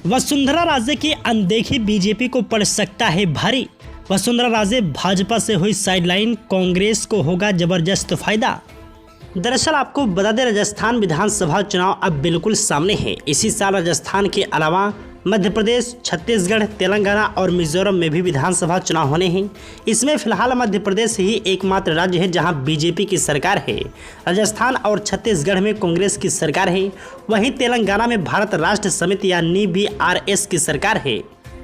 वसुंधरा राजे की अनदेखी बीजेपी को पड़ सकता है भारी। वसुंधरा राजे भाजपा से हुई साइडलाइन, कांग्रेस को होगा जबरदस्त फायदा। दरअसल आपको बता दें, राजस्थान विधानसभा चुनाव अब बिल्कुल सामने है। इसी साल राजस्थान के अलावा मध्य प्रदेश, छत्तीसगढ़, तेलंगाना और मिजोरम में भी विधानसभा चुनाव होने हैं। इसमें फिलहाल मध्य प्रदेश ही एकमात्र राज्य है जहां बीजेपी की सरकार है। राजस्थान और छत्तीसगढ़ में कांग्रेस की सरकार है। वहीं तेलंगाना में भारत राष्ट्र समिति यानी BRS की सरकार है।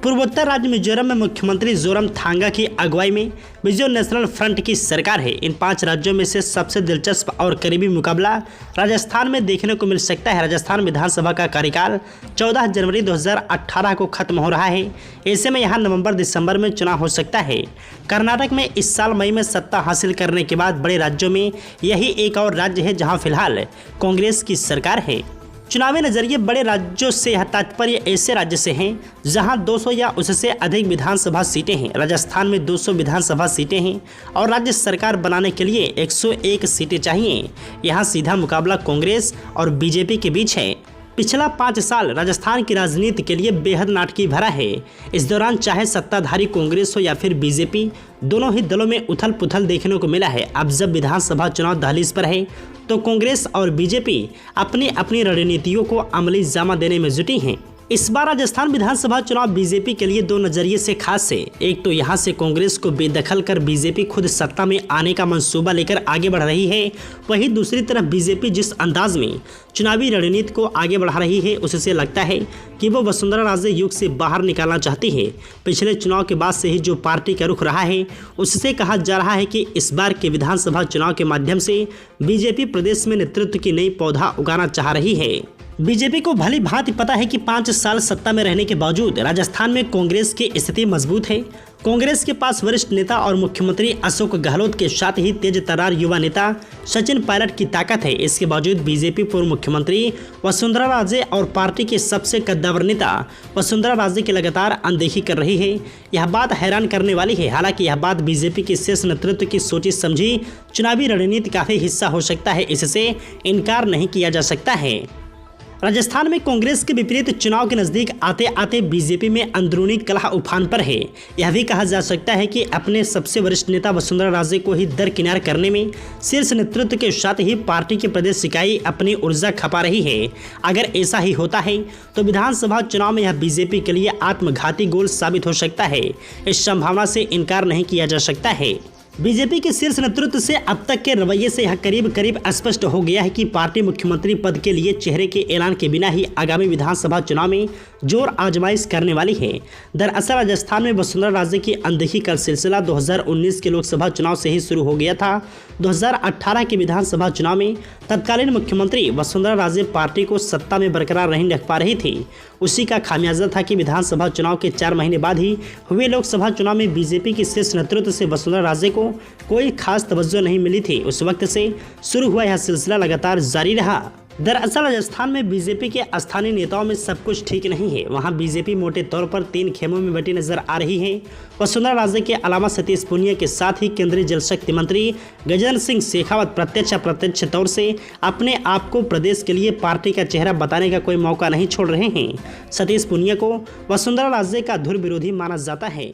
पूर्वोत्तर राज्य मिजोरम में मुख्यमंत्री जोरमथांगा की अगुवाई में मिजो नेशनल फ्रंट की सरकार है। इन 5 राज्यों में से सबसे दिलचस्प और करीबी मुकाबला राजस्थान में देखने को मिल सकता है। राजस्थान विधानसभा का कार्यकाल 14 जनवरी 2018 को खत्म हो रहा है। ऐसे में यहाँ नवंबर-दिसंबर में चुनाव हो सकता है। कर्नाटक में इस साल मई में सत्ता हासिल करने के बाद बड़े राज्यों में यही एक और राज्य है जहाँ फिलहाल कांग्रेस की सरकार है। चुनावी नजरिए बड़े राज्यों से यह तात्पर्य ऐसे राज्य से हैं जहां 200 या उससे अधिक विधानसभा सीटें हैं। राजस्थान में 200 विधानसभा सीटें हैं और राज्य सरकार बनाने के लिए 101 सीटें चाहिए। यहां सीधा मुकाबला कांग्रेस और बीजेपी के बीच है। पिछला 5 साल राजस्थान की राजनीति के लिए बेहद नाटकीय भरा है। इस दौरान चाहे सत्ताधारी कांग्रेस हो या फिर बीजेपी, दोनों ही दलों में उथल पुथल देखने को मिला है। अब जब विधानसभा चुनाव दहलीज पर है तो कांग्रेस और बीजेपी अपनी अपनी रणनीतियों को अमली जामा देने में जुटी हैं। इस बार राजस्थान विधानसभा चुनाव बीजेपी के लिए 2 नजरिए से खास है। एक तो यहाँ से कांग्रेस को बेदखल कर बीजेपी खुद सत्ता में आने का मंसूबा लेकर आगे बढ़ रही है। वहीं दूसरी तरफ बीजेपी जिस अंदाज में चुनावी रणनीति को आगे बढ़ा रही है, उससे लगता है कि वो वसुंधरा राजे युग से बाहर निकालना चाहती है। पिछले चुनाव के बाद से ही जो पार्टी का रुख रहा है, उससे कहा जा रहा है कि इस बार के विधानसभा चुनाव के माध्यम से बीजेपी प्रदेश में नेतृत्व की नई पौधा उगाना चाह रही है। बीजेपी को भली भांति पता है कि 5 साल सत्ता में रहने के बावजूद राजस्थान में कांग्रेस की स्थिति मजबूत है। कांग्रेस के पास वरिष्ठ नेता और मुख्यमंत्री अशोक गहलोत के साथ ही तेज तर्रार युवा नेता सचिन पायलट की ताकत है। इसके बावजूद बीजेपी पूर्व मुख्यमंत्री वसुंधरा राजे और पार्टी के सबसे कद्दावर नेता वसुंधरा राजे की लगातार अनदेखी कर रही है। यह बात हैरान करने वाली है। हालांकि यह बात बीजेपी के शीर्ष नेतृत्व की सोची समझी चुनावी रणनीति का भी हिस्सा हो सकता है। इससे इनकार नहीं किया जा सकता है। राजस्थान में कांग्रेस के विपरीत चुनाव के नजदीक आते आते बीजेपी में अंदरूनी कलह उफान पर है। यह भी कहा जा सकता है कि अपने सबसे वरिष्ठ नेता वसुंधरा राजे को ही दरकिनार करने में शीर्ष नेतृत्व के साथ ही पार्टी की प्रदेश इकाई अपनी ऊर्जा खपा रही है। अगर ऐसा ही होता है तो विधानसभा चुनाव में यह बीजेपी के लिए आत्मघाती गोल साबित हो सकता है। इस संभावना से इनकार नहीं किया जा सकता है। बीजेपी के शीर्ष नेतृत्व से अब तक के रवैये से यह करीब करीब स्पष्ट हो गया है कि पार्टी मुख्यमंत्री पद के लिए चेहरे के ऐलान के बिना ही आगामी विधानसभा चुनाव में जोर आजमाइश करने वाली है। दरअसल राजस्थान में वसुंधरा राजे की अनदेखी का सिलसिला 2019 के लोकसभा चुनाव से ही शुरू हो गया था। 2018 के विधानसभा चुनाव में तत्कालीन मुख्यमंत्री वसुंधरा राजे पार्टी को सत्ता में बरकरार नहीं रख पा रही थी। उसी का खामियाजा था कि विधानसभा चुनाव के 4 महीने बाद ही हुए लोकसभा चुनाव में बीजेपी के शीर्ष नेतृत्व से वसुंधरा राजे को कोई खास तवज्जो नहीं मिली थी। उस वक्त से शुरू हुआ यह सिलसिला लगातार जारी रहा। दरअसल राजस्थान में बीजेपी के स्थानीय नेताओं में सब कुछ ठीक नहीं है। वहां बीजेपी मोटे तौर पर 3 खेमों में बटी नजर आ रही है। वसुंधरा राजे के अलावा सतीश पूनिया के साथ ही केंद्रीय जल शक्ति मंत्री गजेंद्र सिंह शेखावत प्रत्यक्ष तौर से अपने आप को प्रदेश के लिए पार्टी का चेहरा बताने का कोई मौका नहीं छोड़ रहे हैं। सतीश पूनिया को वसुंधरा राजे का धुर विरोधी माना जाता है।